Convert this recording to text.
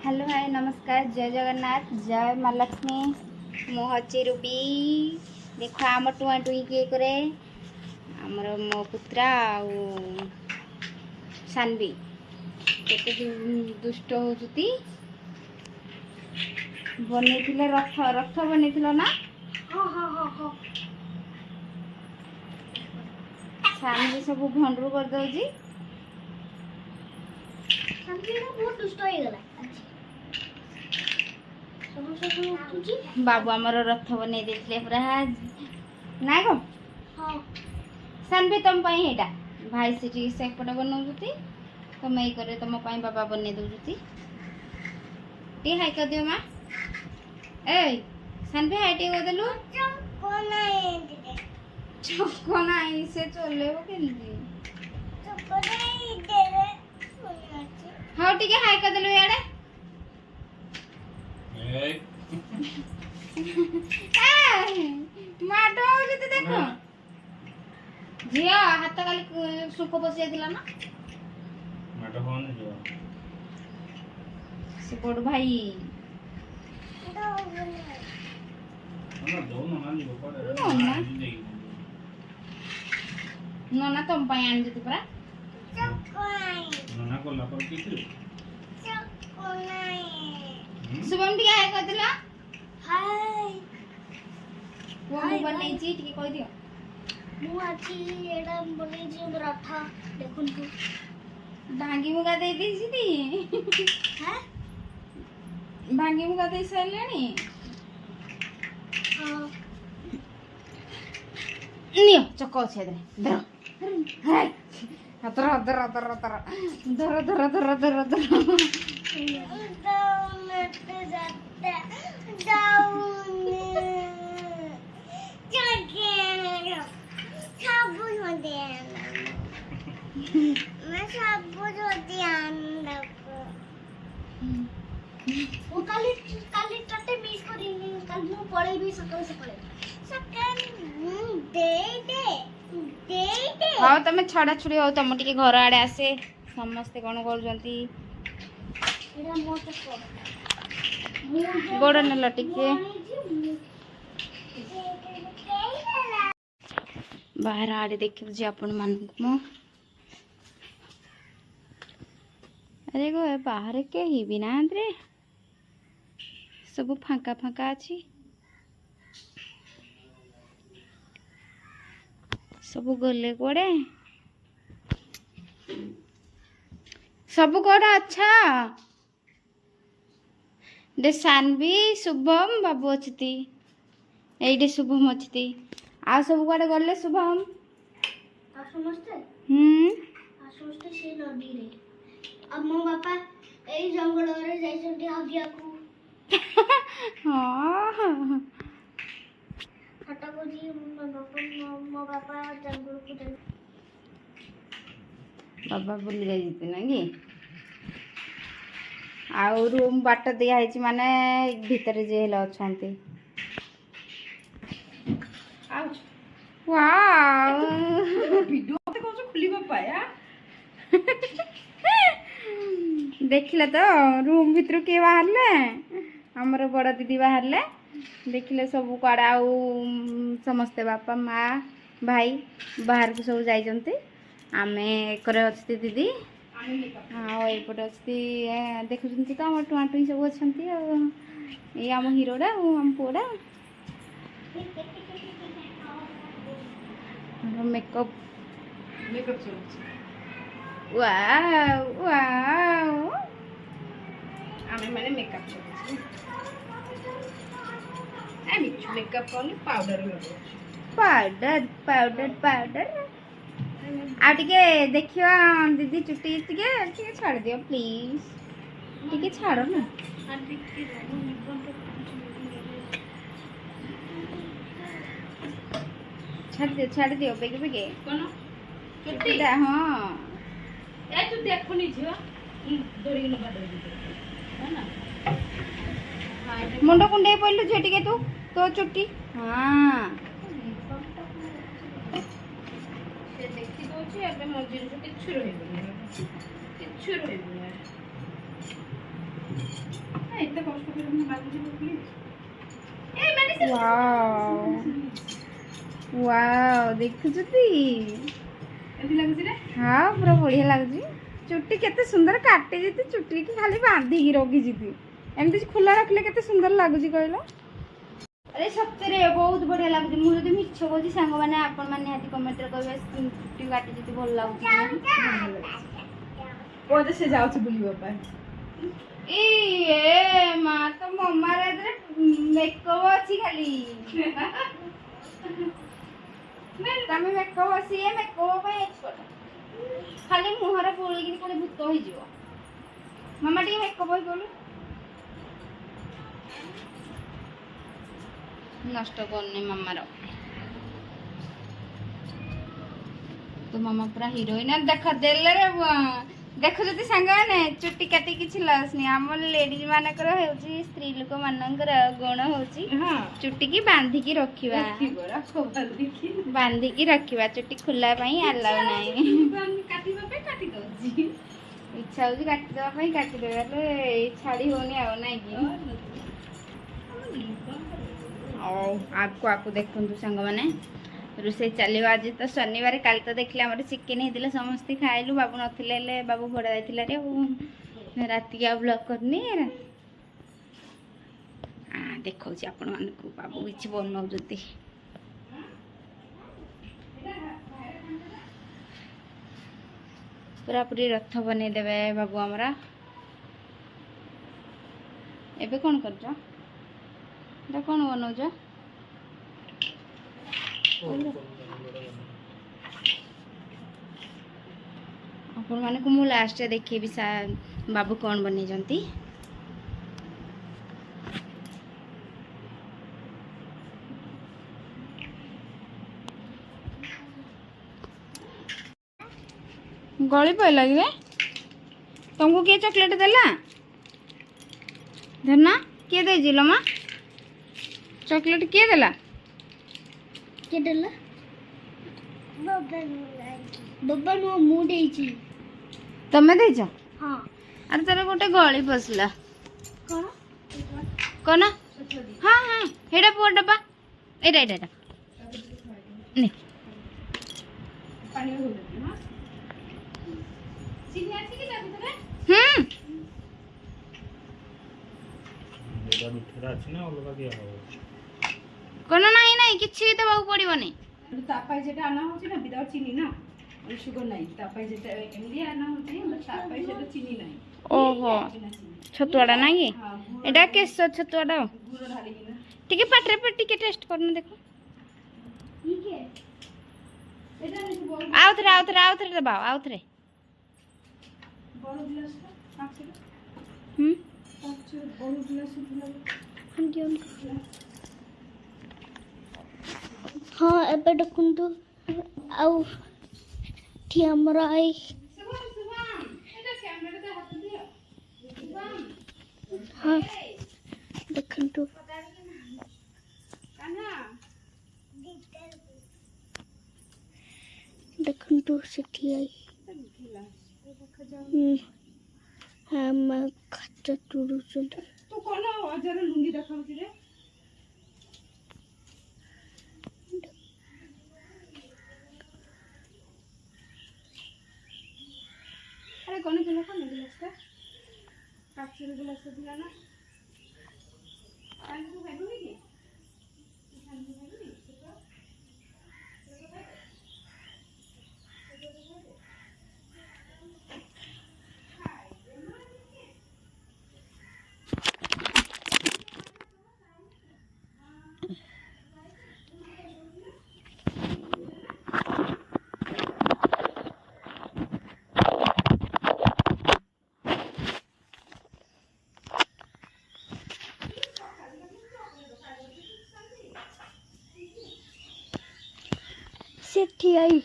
Hello hi नमस्कार जय जगन्नाथ जय माँ लक्ष्मी मुझे रूबी देख आम टुआ टुई किए करे आमर मो पुत्रा सानवी केते दुष्ट होती बन रथ रथ बन ना सानवी सब भंडरू कर दौजी बहुत दुष्ट हो गला बाबू आमर रथ बन देते पूरा ना कौन हाँ सानवी तुम हेटा भाई से सेपटे बनाऊँ तुम ये करे तुम बाबा बन दौती टी हाई कर दियो माँ ए सानवी हाई टी कर देलु चको नहीं से चलेबो केंदी हाँ टी हाई कर देलु याडे माटो होते देखो झिया हाथ काली सुख पशि जाइतिला ना माटो होन जो से बड़ भाई ना दो ना जी बपर नोना नोना तुम पाई आन जति परा ना को लापर किछु शुभम टी हाय कर दिला हाय वो हाय, बनै हाय। छी टी कह दियो मु आछि एडा बनै छी रथ देखुन तू भांगी मुगा दे दी ती हैं भांगी मुगा दे सैलेनी हां नियो चको छे दे धर हाय अतर अतर अतर अतर धर धर धर धर धर डाउन जाते डाउन चके साबु होते मैं साबु होती अंदर वो काली काली टटे मिस करी कल मु पड़े भी सकाळ सकाळ दे दे हाँ तुम छड़ा छुड़ी हो तुम टे घर आड़े आसे समस्ते कौन कर एडा मो चको गोड़ नेल टिके बाहर आड़े देख आपण मानक मो अरे गो बाहर कहीं भी ना रे सब फांका फांका अच्छी सब गले कोड़े सब कोड़ा अच्छा दे सानवी शुभम बाबू अच्छी ये शुभम अच्छी आ सब कुआडे गले शुभम आ समझते से नदी रे अब मो बापा ए जंगल रे जाइछन्ती हगिया को हाँ हटा को जी मो बापा जंगल को जाई बाबा बुली जाइते ना कि आउ रूम बाट दिया है माने भीतर जे हेला अछंती वाओ वीडियो ते कोन खुलिबा पाया देखिले तो रूम भीतर के बाहरले हमर बड़ दीदी बाहरले देखिले सब कुआडे आउ समस्ते बापा माँ भाई बाहर को सब जाइजंती आमे करे अच्छी दीदी हाँ एपटे अच्छी देखुं तो आम टुआ टुई सब अच्छा ये आम हिरोटा आम पुओटा मेकअप मेकअप चलछ वाओ वाओ आमे माने मेकअप चलछ आ मिछु मेकअप कोन पाउडर लगो पाउडर पाउडर पाउडर आटे देखियो दीदी चुट्टी टिके छाड़ दियो प्लीज टिके छाड़ो ना छाड़ दियो बेगे बेगे कोन चुट्टी हाँ ए तू देखुनी झियो दोरी न बाडर है ना मुंड कुंडे पड़लु झे टिके तू तो चुट्टी हाँ से देखि दोछि एबे मजिर से किछु रहइबो किछु रहइबो वाओ देखुछती हाँ पूरा बढ़िया लगुच चुट्टी केते सुंदर काटे जीती चुट्टी की खाली बांधिकी रखी जीती एमती खुला रखले केते सुंदर लगुच कहल अरे सତରେ बहुत बढ़िया लगुच मु जदि मिछ कहूँ सांग मैंने आपण मैंने निहाती कमेंट रे कहबे चुट्टी काटी जीती भल लगुच से जाउछ बुलिबा पाए ए माँ तो मम्मा रे मेकअप अच्छी खाली तमे मेकअप अच्छी है मेकअप पे एक्सपर्ट खाली मुहर बोलिकी कोड़े भूत हो जिवो मामा टी मेकअप होई बोलू नष्ट करने मामा रो तो मामा पूरा हीरोइन देख देले रे देखो जति सांग मैंने चुट्टी काटी किसी लस नहीं आम लेडीज मानकर होची स्त्री लोक मानकर गुण होची चुट्टी की बांधिकी रखिबा बांधिकी रखिबा चुट्टी खुला पई अलाउ नाही काटिबा पे काटी दउची इच्छा होची काटी दवा पई काटी देबा ले छाड़ी होनी आ नाही की ओ आपको देखंतु सांग माने रोसे चलो आज तो शनिवार काल तो देखले आम चिकेन होता समस्ते खाइलु बाबू नथिले बाबू भड़ा जाइला रे राति आ ब्लॉग करनी देखा आपण मानक बाबू किसी बनाऊँगी पूरा पूरी रथ बनईदेवे बाबू आमरा एबे कौन कर कौन बनाऊँ आपण मानक मु लास्ट देखी बाबू कौन बनी जंती गली पे लगे तुमको किए चॉकलेट देला धरना किए दे जिलो माँ चॉकलेट किए देला के देला बब्बा नो मु देइची तमे देछ हां अरे तेरे गोटे गली पसला कोन कोन हाँ हाँ हेडा पुआ डब्बा एटा एटा एटा ने पानी हो गई हां चीनी आछि कि ता भितरे एटा मिठा अछि ना अलगा दिया हो कोन नाही नाही किछि देबाक पड़िबो नै तापाई जेटा आना होची ना विदाउट चीनी ना और शुगर नहीं तापाई जेटा एमडी आना होची तापाई जेटा चीनी नहीं ओहो छतुआडा ना कि एटा केस छतुआडा गुड़ ढाली ना टिके पाटरे पे टिके टेस्ट करना देखो ठीक है एटा नहीं बोल आउथरे दबा आउथरे बड़ो गिलास का पांच बड़ो गिलास दिला हाँ एबे देखंतु आउ थी हमरा आई हाँ देखंतु देखंतु सेठी आई हाँ मैं खच्चा टूरू चुद तो कोन हजार लुंगी देखाउची रे अरे कौन गिलास का काचर गिलास दिला ना कान को खाइबो कि कान को खाइबो सेठी आई